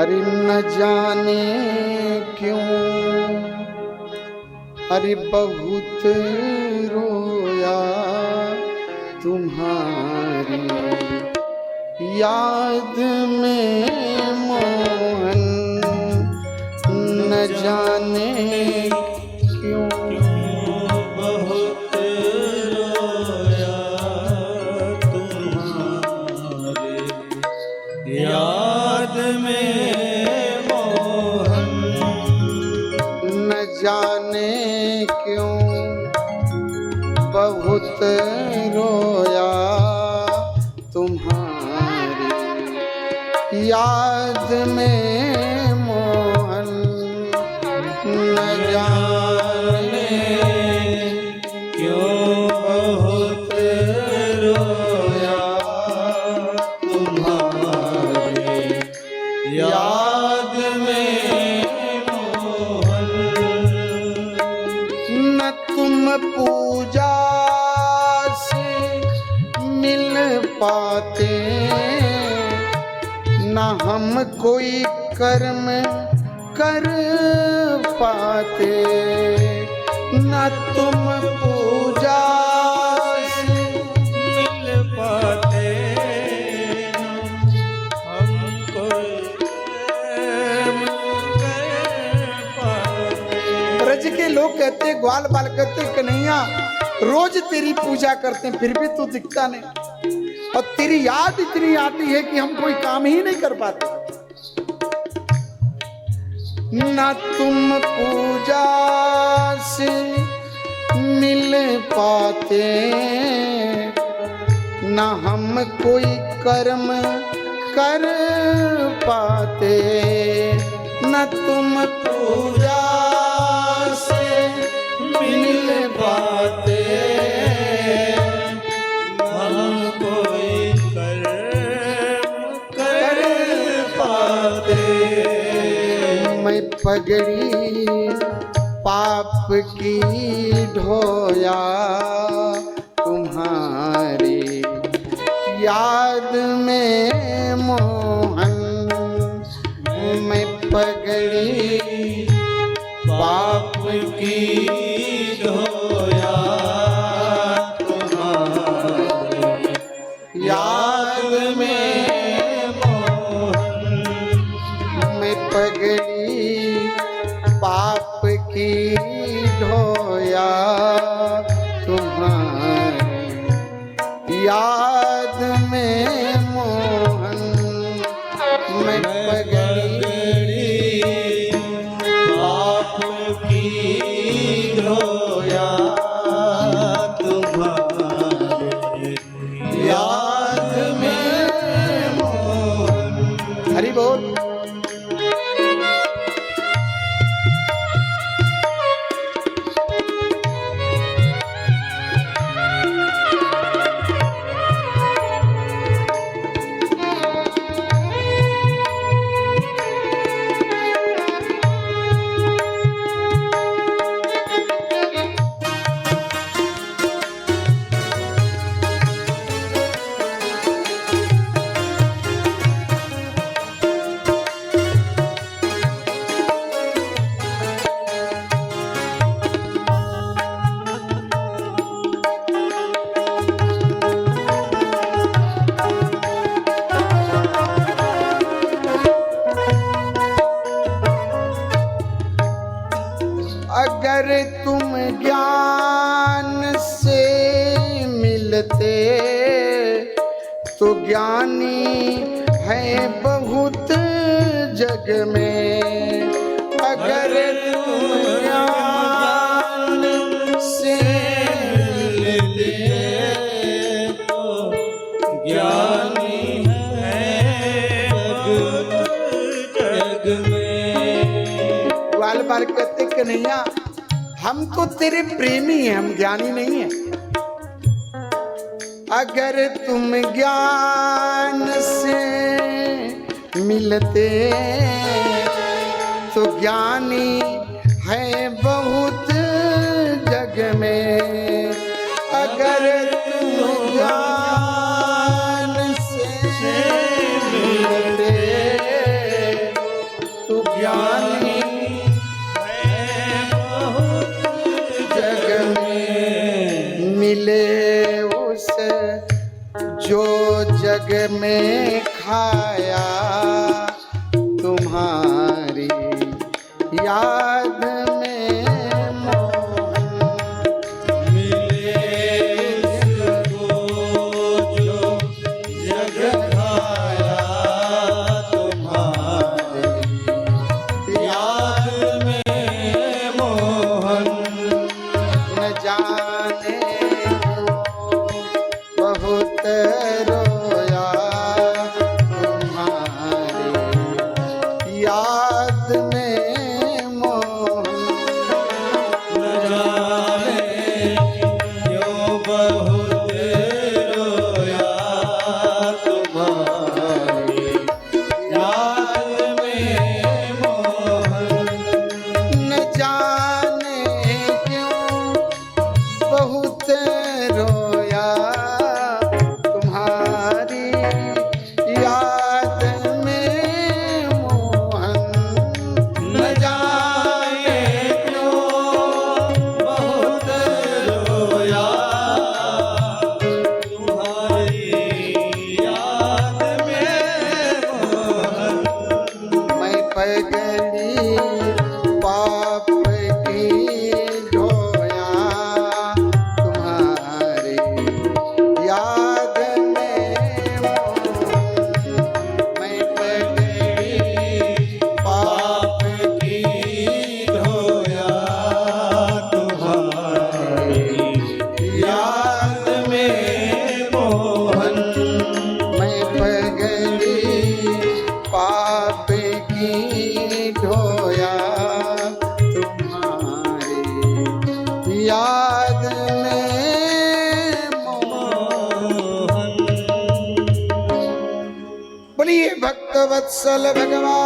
अरे न जाने क्यों, अरे बहुत रोया तुम्हारी याद में मोहन, न जाने क्यों बहुत रोया तुम्हारे याद में मोहन, न जाने क्यों बहुत रोया तुम्हारी याद में मोहन, न जाने क्यों बहुत रोया तुम्हारे याद में मोहन, न तुम पूजा से मिल पाते, न हम कोई कर्म कर पाते, न तुम पूजा से मिल पाते, हम कोई प्रेम कर पाते। ब्रज के लोग कहते, ग्वाल बाल कहते, कन्हैया रोज तेरी पूजा करते हैं फिर भी तू दिखता नहीं, और तेरी याद इतनी आती है कि हम कोई काम ही नहीं कर पाते। न तुम पूजा से मिल पाते, न हम कोई कर्म कर पाते, न तुम पूजा से मिल पाते, हम कोई कर्म कर पाते। मैं पगड़ी पाप की ढोया तुम्हारी याद में मोहन, मैं पगड़ी पाप की ढोया तुम्हारे याद में मोहन, मैं पगड़ी पाप की ढोया तुम्हारी याद में मोहन, मैं पगड़ी पाप की ढोया तुम्हारे याद में मोहन। हरि बोल। अगर तुम ज्ञान से मिलते तो ज्ञानी है बहुत जग में, अगर तुम ज्ञान से मिलते तो ज्ञानी है बहुत जग में। ग्वाल बाल कहते कन्हैया हम तो तेरे प्रेमी हैं, हम ज्ञानी नहीं हैं। अगर तुम ज्ञान से मिलते तो ज्ञानी है बहुत जग में, अगर तुम ज्ञान से मिलते ज्ञानी है बहुत जग में। मिले उस जो जग में खाया तुम्हारी याद में मोहन। मिले उसको जो जग खाया तुम्हारी याद में मोहन। न जाने क्यों बहुत रोया तुम्हारी याद में मोहन। न जाने क्यों बहुत रोया तुम्हारी याद में मोहन। न जाने क्यों बहुत रोया तुम्हारी याद में मोहन। न जाने क्यों बहुत रोया तुम्हारी याद में मोहन। मैं पगली पाप की ढोया तुम्हारी याद में मोहन। मैं पगली पाप की धोया तुम्हारी याद में मोहन। मैं पगली पाप की ढोया तुम्हारी याद में मोहन। बोलिए भक्त वत्सल भगवान।